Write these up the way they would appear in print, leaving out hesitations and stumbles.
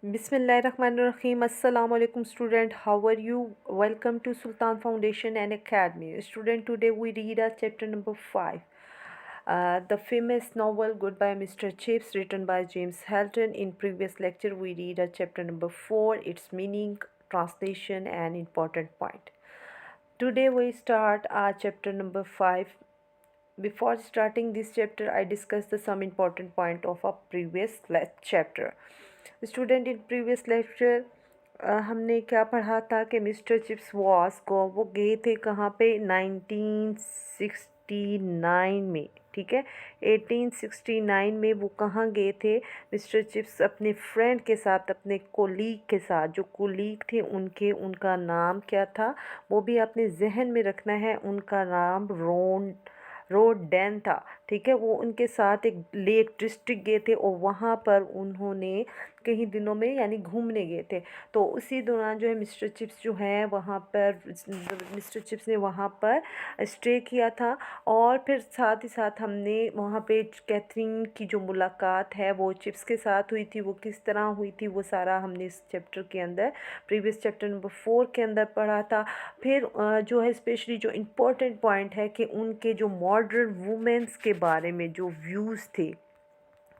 Bismillahirrahmanirrahim. Assalamu alaikum student. How are you? Welcome to Sultan Foundation and Academy. Student, today we read chapter number 5. The famous novel Goodbye Mr. Chips, written by James Hilton. In previous lecture we read chapter number 4, its meaning, translation and important point. Today we start chapter number 5. Before starting this chapter, I discussed some important point of a previous chapter. Student in previous lecture हमने क्या पढ़ा था कि mister chips was को वो गए थे कहाँ पे 1969 में, ठीक है। 1869 में वो कहाँ गए थे मिस्टर चिप्स अपने फ्रेंड के साथ, अपने कोलीग के साथ। जो कोलीग थे उनका नाम क्या था वो भी अपने जहन में रखना है। उनका नाम रोडेन था, ठीक है। वो उनके साथ एक लेक डिस्ट्रिक्ट गए थे और वहाँ पर उन्होंने कई दिनों में यानी घूमने गए थे। तो उसी दौरान जो है मिस्टर चिप्स जो है वहाँ पर मिस्टर चिप्स ने वहाँ पर स्टे किया था। और फिर साथ ही साथ हमने वहाँ पे कैथरीन की जो मुलाकात है वो चिप्स के साथ हुई थी, वो किस तरह हुई थी वो सारा हमने इस चैप्टर के अंदर, प्रीवियस चैप्टर नंबर 4 के अंदर पढ़ा था। फिर जो है स्पेशली जो इम्पोर्टेंट पॉइंट है कि उनके जो मॉडर्न वुमेंस के बारे में जो व्यूज़ थे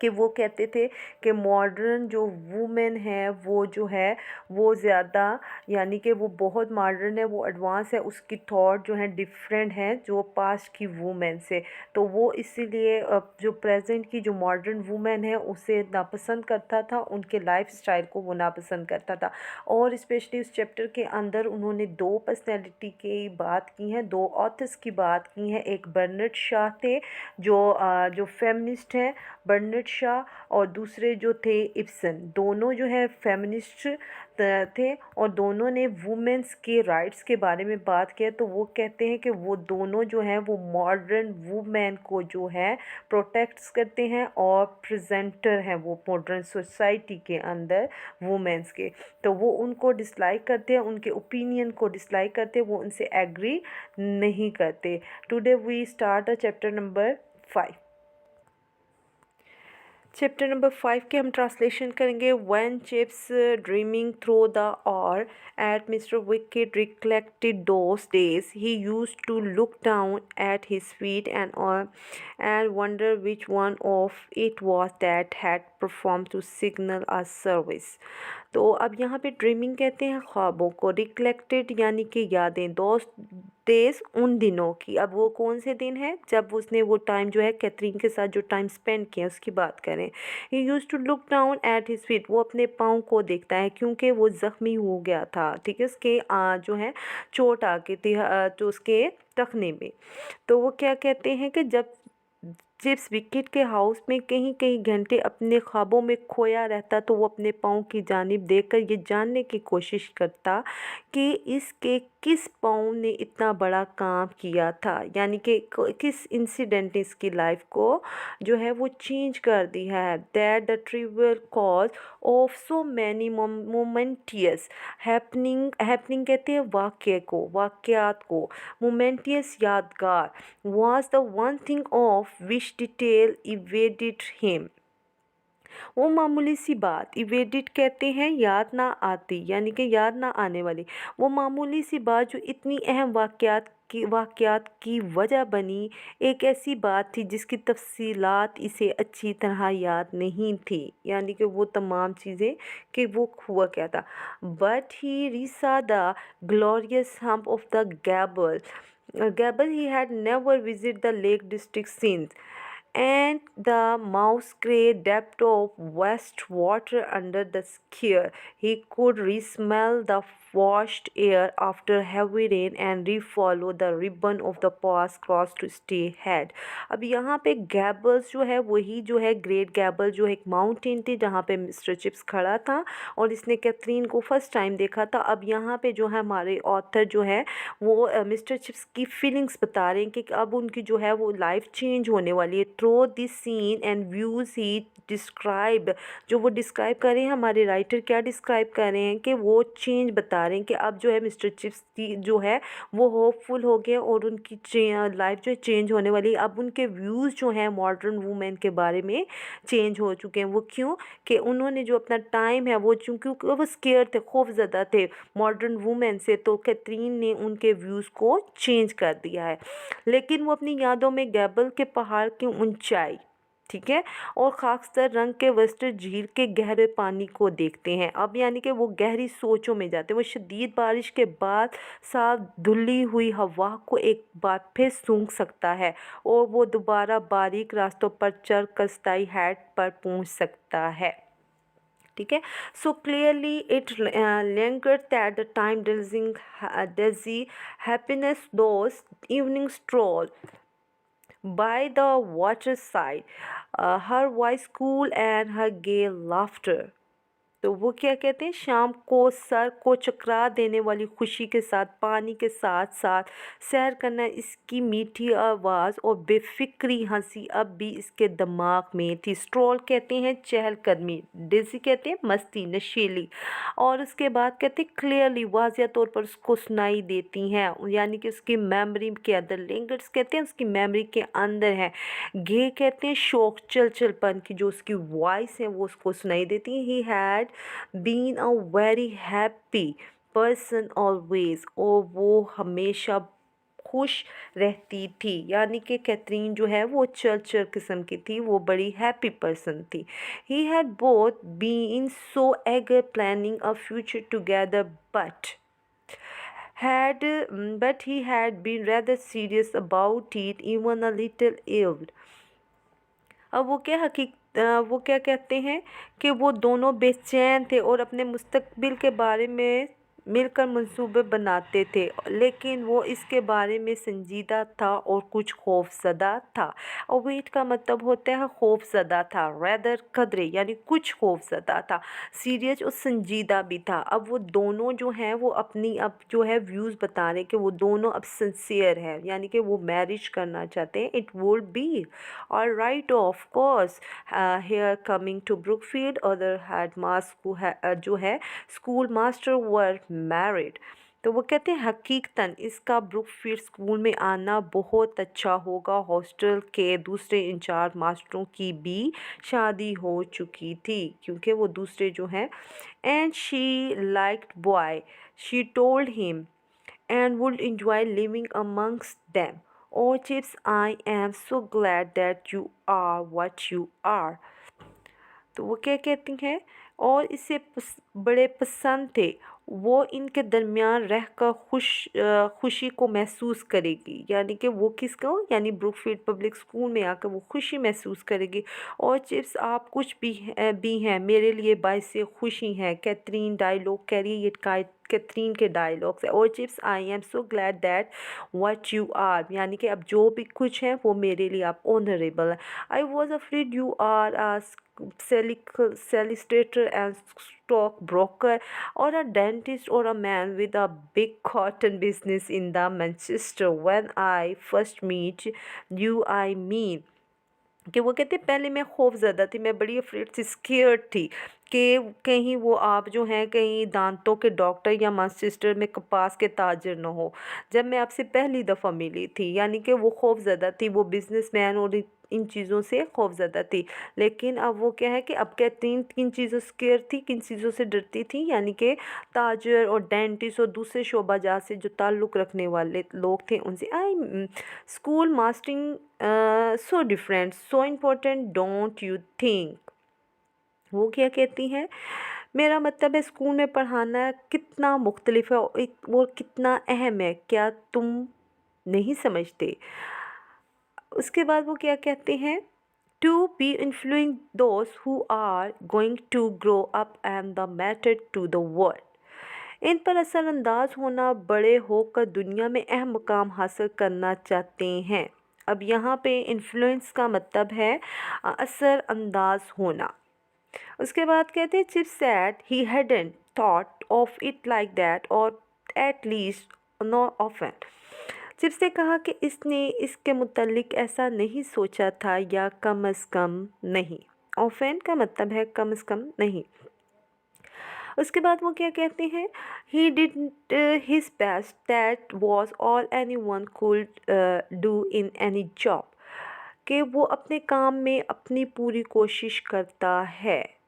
कि वो कहते थे कि मॉडर्न जो वुमेन है वो जो है वो ज़्यादा यानी कि वो बहुत मॉडर्न है, वो एडवांस है, उसकी थॉट जो है डिफरेंट है जो पास्ट की वुमेन से। तो वो इसीलिए जो प्रेजेंट की जो मॉडर्न वुमेन है उसे नापसंद करता था, उनके लाइफ स्टाइल को वो नापसंद करता था। और स्पेशली उस चैप्टर के अंदर उन्होंने दो पर्सनैलिटी की बात की हैं, दो ऑथर्स की बात की हैं। एक बर्नर्ड शाह थे जो फेमिनिस्ट हैं, बर्नर्ड शाह, और दूसरे जो थे इब्सन। दोनों जो है फेमिनिस्ट थे और दोनों ने वुमेंस के राइट्स के बारे में बात किया। तो वो कहते हैं कि वो दोनों जो हैं वो मॉडर्न वुमेन को जो है प्रोटेक्ट्स करते हैं और प्रेजेंटर हैं वो मॉडर्न सोसाइटी के अंदर वुमेंस के। तो वो उनको डिसलाइक करते हैं, उनके ओपिनियन को डिसलाइक करते हैं, वो उनसे एग्री नहीं करते। Today we start chapter number 5। Chapter number 5 के हम ट्रांसलेशन करेंगे। When Chips dreaming through the और at mister Wickett recollected those days he used to look down at his feet and wonder which one of it was that had perform to signal a service. तो अब यहाँ पे dreaming कहते हैं ख्वाबों को, recollected यानी कि यादें, दोस्त डेज उन दिनों की। अब वो कौन से दिन है जब उसने वो टाइम जो है कैथरीन के साथ जो टाइम स्पेंड किया उसकी बात करें। He used to look down at his feet, वो अपने पाँव को देखता है क्योंकि वो ज़ख्मी हो गया था, ठीक है। उसके जो है चोट आ गई थी तो उसके टखने में। तो वो क्या कहते हैं कि जब चिप्स विकेट के हाउस में कहीं कहीं घंटे अपने ख्वाबों में खोया रहता तो वो अपने पाँव की जानिब देखकर ये जानने की कोशिश करता कि इसके किस पाँव ने इतना बड़ा काम किया था, यानी कि किस इंसिडेंट ने इसकी लाइफ को जो है वो चेंज कर दिया है। That the trivial cause of so many momentous happening कहते हैं वाक्य को, वाक्यात को, मोमेंटियस यादगार, was the one thing of which detail evaded him। वो मामूली सी बात, इवेडिट कहते हैं याद ना आती यानी कि याद ना आने वाली। वो मामूली सी बात जो इतनी अहम वाक़यात की वजह बनी, एक ऐसी बात थी जिसकी तफसीलात इसे अच्छी तरह याद नहीं थी, यानी कि वो तमाम चीज़ें कि वो हुआ क्या था। But he reached the glorious hump of the gable he had never visited the Lake District since, and the mouse grey depth of west water under the skier. He could re-smell the washed air after heavy rain and re-follow the ribbon of the pass cross to stay ahead। अब यहाँ पे gables जो है वही जो है great गैबल जो एक माउंटेन थी जहाँ पे मिस्टर चिप्स खड़ा था और इसने कैथरीन को फर्स्ट टाइम देखा था। अब यहाँ पे जो है हमारे ऑथर जो है वो मिस्टर चिप्स की फीलिंग्स बता रहे हैं कि अब उनकी जो है वो लाइफ चेंज होने वाली है, through this scene and views ही डिस्क्राइब, जो वो डिस्क्राइब कर रहे हैं, हमारे राइटर क्या डिस्क्राइब कर रहे हैं कि वो चेंज बता रहे हैं कि अब जो है मिस्टर चिप्स की जो है वो होपफुल हो गए और उनकी लाइफ जो है चेंज होने वाली है। अब उनके व्यूज़ जो हैं मॉडर्न वूमेन के बारे में चेंज हो चुके हैं। वो क्यों? कि उन्होंने जो अपना टाइम है वो चूँकि वो स्केयर थे, खौफज़दा थे मॉडर्न वूमेन से, तो कैथरीन ने उनके व्यूज़ को चेंज कर दिया है। लेकिन वो अपनी यादों में गैबल के पहाड़ की ऊंचाई, ठीक है, और खाकस्तर रंग के वेस्टर झील के गहरे पानी को देखते हैं। अब यानी कि वो गहरी सोचों में जाते हैं। वो शदीद बारिश के बाद साफ धुली हुई हवा को एक बार फिर सूंघ सकता है और वो दोबारा बारीक रास्तों पर चल कर स्थाई हैट पर पहुंच सकता है। ठीक है, so clearly it lingered at the time dizzy happiness those evening stroll by the waterside, her voice cool and her gay laughter। तो वो क्या कहते हैं, शाम को सर को चकरा देने वाली खुशी के साथ पानी के साथ साथ सैर करना, इसकी मीठी आवाज़ और बेफिक्री हंसी अब भी इसके दिमाग में थी। स्ट्रोल कहते हैं चहलकदमी, डिजी कहते हैं मस्ती नशीली, और उसके बाद कहते हैं क्लियरली वाज़िया तौर पर उसको सुनाई देती हैं, यानी कि उसकी मेमोरी के अंदर। लिंगर्स कहते हैं उसकी मेमोरी के अंदर है। गे कहते हैं शौक चलचलपन की जो उसकी वॉइस है वो उसको सुनाई देती है। He had been a very happy person always, और वो हमेशा खुश रहती थी, यानी कि कैथरीन जो है वो चल किस्म की थी, वो बड़ी हैप्पी पर्सन थी। He had both been so eager planning a future together had but he had been rather serious about it, even a little ill। अब वो क्या कहते हैं कि वो दोनों बेचैन थे और अपने मुस्तकबिल के बारे में मिलकर मंसूबे बनाते थे, लेकिन वो इसके बारे में संजीदा था और कुछ खौफज़दा था। और वेट का मतलब होता है खौफज़दा था, रैदर कदरे यानी कुछ खौफज़दा था, सीरियस और संजीदा भी था। अब वो दोनों जो हैं वो अपनी अब जो है व्यूज़ बता रहे हैं कि वो दोनों अब सिंसियर है, यानी कि वो मैरिज करना चाहते हैं। इट वुड बी और right of course here coming to Brookfield, other headmaster जो है स्कूल मास्टर वर मैरिड। तो वो कहते हैं हकीकतन इसका ब्रुकफील्ड स्कूल में आना बहुत अच्छा होगा। हॉस्टल के दूसरे इंचार्ज मास्टरों की भी शादी हो चुकी थी, क्योंकि वो दूसरे जो हैं, and she liked boy, she told him, and would enjoy living amongst them. Oh, Chips, I am so glad that you are what you are। तो वो क्या कहती हैं, और इसे बड़े पसंद थे। वो इनके दरमियान रहकर खुशी को महसूस करेगी, यानी कि वो किसको, यानी ब्रुकफील्ड पब्लिक स्कूल में आकर वो खुशी महसूस करेगी। और चिप्स आप कुछ भी हैं मेरे लिए बायस खुशी हैं। कैथरीन डायलॉग कह रही है, ये कैथरीन के डायलॉग्स है। और Chips I am so glad that what you are, यानी कि अब जो भी कुछ है वो मेरे लिए आप ऑनरेबल है। I was afraid you are a solicitor and stockbroker, or a dentist, or a man with a big cotton business in the Manchester when I first meet you, I mean। कि वो कहते पहले मैं खौफज़दा थी, मैं बड़ी afraid सी, scared थी कि कहीं वो आप जो हैं कहीं दांतों के डॉक्टर या मैनचेस्टर में कपास के ताजर न हो, जब मैं आपसे पहली दफ़ा मिली थी। यानी कि वो खौफज़दा थी, वो बिजनेसमैन और इन चीज़ों से खौफज़दा थी। लेकिन अब वो क्या है कि अब कैथरीन किन चीज़ों से स्केयर थी, किन चीज़ों से डरती थी, यानी कि ताजर और डेंटिस्ट और दूसरे शोबाजात से जो ताल्लुक़ रखने वाले लोग थे उनसे। I school mastering so different so important don't you think. वो क्या कहती हैं, मेरा मतलब है स्कूल में पढ़ाना कितना मुख्तलिफ है और कितना अहम है, क्या तुम नहीं समझते? उसके बाद वो क्या कहते हैं, to be influencing those who are going to grow up and the matter to the world. इन पर असरअंदाज होना, बड़े होकर दुनिया में अहम मुकाम हासिल करना चाहते हैं। अब यहाँ पे इन्फ्लुएंस का मतलब है असरअंदाज होना। उसके बाद कहते हैं Chip said he hadn't thought of it like that, और at least not often. Chips ने कहा कि इसने इसके मुतालिक ऐसा नहीं सोचा था, या कम अज़ कम नहीं। ऑफेन का मतलब है कम अज़ कम नहीं। उसके बाद वो क्या कहते हैं, he did his best, that was all any one could do in any job. कि वो अपने काम में अपनी पूरी कोशिश करता है।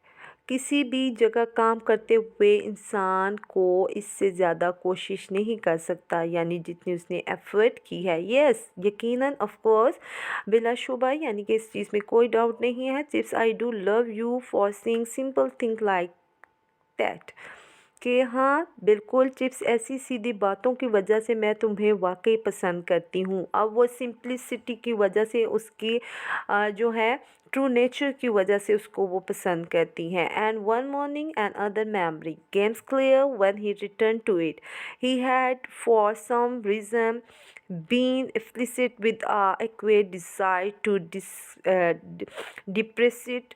किसी भी जगह काम करते हुए इंसान को इससे ज़्यादा कोशिश नहीं कर सकता, यानी जितनी उसने एफर्ट की है। यस, यकीनन, ऑफ कोर्स, बिलाशुबा, यानी कि इस चीज़ में कोई डाउट नहीं है। Chips, I do love you for saying simple thing like that. कि हाँ बिल्कुल चिप्स, ऐसी सीधी बातों की वजह से मैं तुम्हें वाकई पसंद करती हूँ। अब वो सिंप्लिसिटी की वजह से, उसकी जो है ट्रू नेचर की वजह से उसको वो पसंद करती हैं। And one morning and other memory games clear when he return to it, he had for some reason been explicit with equate desire to depreciate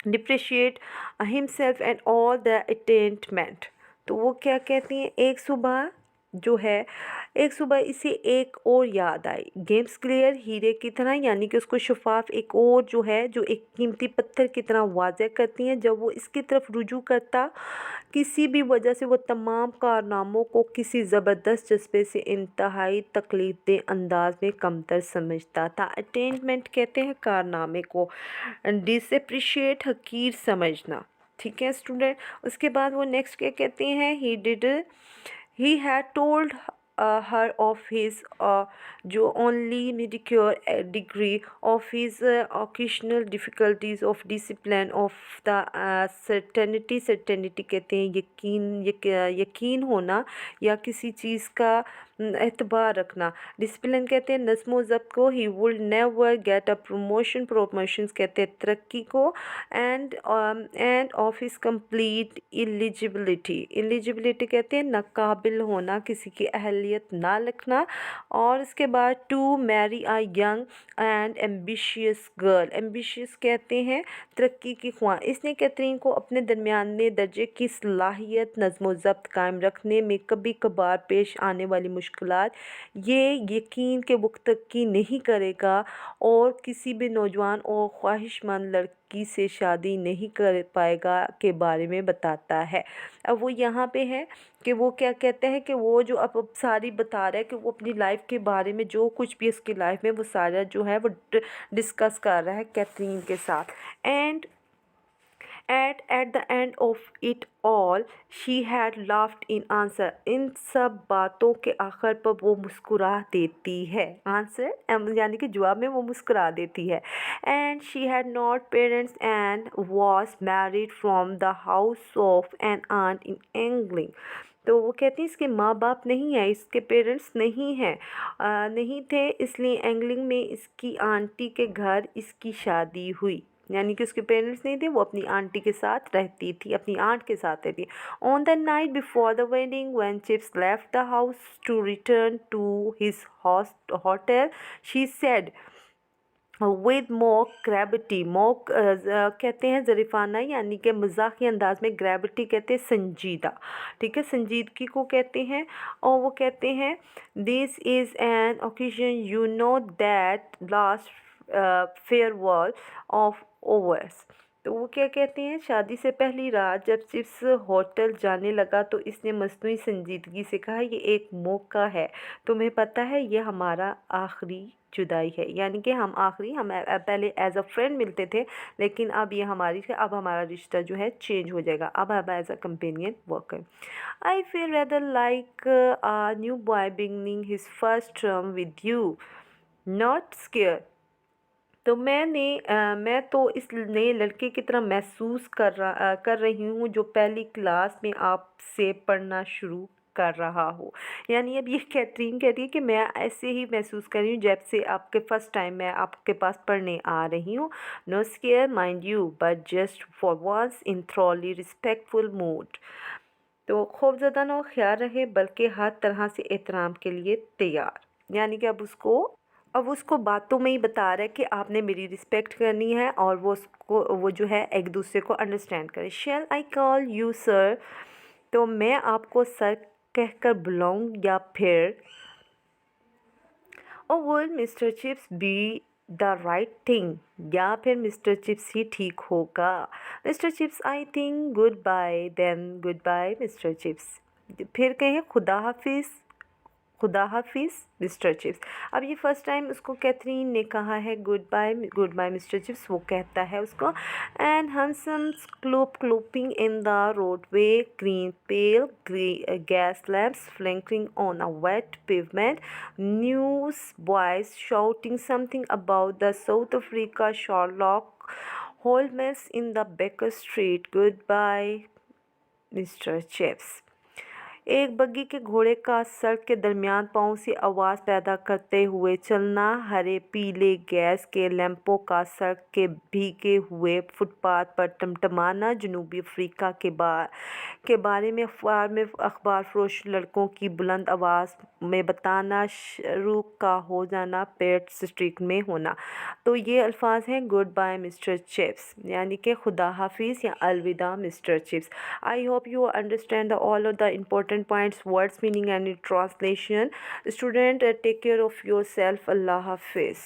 depreciate himself and all the attainment. तो वो क्या कहती हैं, एक सुबह इसे एक और याद आई, गेम्स क्लियर, हीरे की तरह, यानी कि उसको शफाफ एक और जो है, जो एक कीमती पत्थर की तरह वाज़ह करती हैं। जब वो इसकी तरफ रुजू करता, किसी भी वजह से वो तमाम कारनामों को किसी ज़बरदस्त जज्बे से इंतहाई तकलीफदेह अंदाज में कमतर समझता था। अटेनमेंट कहते हैं कारनामे को, डिसअप्रिशिएट हकीर समझना। ठीक है स्टूडेंट। उसके बाद वो नेक्स्ट क्या कहते हैं, he had told her of his जो only mediocre degree of his occasional difficulties of discipline of the certainty कहते हैं यकीन होना या किसी चीज़ का एतबार रखना। डिसिप्लिन कहते हैं नज़्म व ज़ब्त को। He would never get a promotions कहते हैं तरक्की को। End of his complete eligibility कहते हैं नाकाबिल होना, किसी की अहलियत ना रखना। और इसके बाद to marry a young and ambitious girl, ambitious कहते हैं तरक्की की ख्वाह। इसने कैथरीन को अपने दरमियाने दर्जे की सलाहियत नज़्म व ज़ब्त कायम रखने में कभी कभार पेश आने वाली मुश्किलात ये यकीन के मुत्तकी नहीं करेगा और किसी भी नौजवान और ख्वाहिशमंद लड़की से शादी नहीं कर पाएगा के बारे में बताता है। अब वो यहाँ पे है कि वो क्या कहते हैं कि वो जो अब सारी बता रहा है कि वो अपनी लाइफ के बारे में जो कुछ भी उसकी लाइफ में वो सारा जो है वो डिस्कस कर रहा है कैथरीन के साथ। And at the end of it all she had laughed in answer, इन सब बातों के आखिर पर वो मुस्कुरा देती है। आंसर यानी कि जवाब में वो मुस्कुरा देती है। And she had not parents and was married from the house of an aunt in England। तो वो कहती हैं इसके माँ बाप नहीं है, इसके पेरेंट्स नहीं थे, इसलिए एंगलिंग में इसकी आंटी के घर इसकी शादी हुई। यानी कि उसके पेरेंट्स नहीं थे, वो अपनी आंटी के साथ रहती थी, अपनी आंट के साथ रहती। On the night before the wedding when Chips left the house to return to his hotel she said with mock gravity, mock कहते हैं ज़रीफ़ाना यानी कि मजाकी अंदाज में, ग्रेविटी कहते हैं संजीदा। ठीक है, संजीदगी को कहते हैं। और वो कहते हैं this is an occasion you know that last farewell of overs. तो वो क्या कहते हैं, शादी से पहली रात जब चिप्स होटल जाने लगा तो इसने मस्नूई संजीदगी से कहा ये एक मौका है, तुम्हें पता है ये हमारा आखिरी जुदाई है। यानी कि हम पहले एज अ फ्रेंड मिलते थे, लेकिन अब हमारा रिश्ता जो है चेंज हो जाएगा, अब as a companion worker. I feel rather like a new boy beginning his first term with you, not scare. तो मैं तो इस नए लड़के की तरह महसूस कर रही हूँ जो पहली क्लास में आपसे पढ़ना शुरू कर रहा हो। यानी अब ये कैथरीन कह रही है कि मैं ऐसे ही महसूस कर रही हूँ जब से आपके फर्स्ट टाइम मैं आपके पास पढ़ने आ रही हूँ। No scare mind you but just for once in thoroughly respectful mood. तो खौफज़दा ना ख्याल रहे बल्कि हर तरह से एहतराम के लिए तैयार। यानी कि अब उसको बातों में ही बता रहा है कि आपने मेरी रिस्पेक्ट करनी है और वो जो है एक दूसरे को अंडरस्टैंड करे। Shall I call you sir, तो मैं आपको सर कहकर बुलाऊं या फिर or would Mr Chips be the right thing, या फिर मिस्टर चिप्स ही ठीक होगा? Mr Chips I think goodbye, then goodbye Mr Chips. फिर कहें खुदा हाफिज़, खुदा हाफिज़ मिस्टर चिप्स। अब ये फर्स्ट टाइम उसको कैथरीन ने कहा है गुड बाय मिस्टर चिप्स, वो कहता है उसको and hansom clopping in the roadway, green pale gas lamps flickering on a wet pavement, news boys shouting something about the South Africa Sherlock Holmes in the Baker Street. Goodbye mister chips. एक बग्गी के घोड़े का सड़क के दरमियान पाँव से आवाज़ पैदा करते हुए चलना, हरे पीले गैस के लैंपों का सड़क के भीगे हुए फुटपाथ पर टमटमाना, जनूबी अफ्रीका के बारे में अखबार फरोश लड़कों की बुलंद आवाज़ में बताना, शुरू का हो जाना, पेट स्ट्रीट में होना। तो ये अल्फाज हैं गुड बाय मिस्टर चिप्स, यानी कि खुदा हाफिज़ या अलविदा mister Chips. I hope you understand all of the important points, words, meaning and translation. Student, take care of yourself. Allah Hafiz.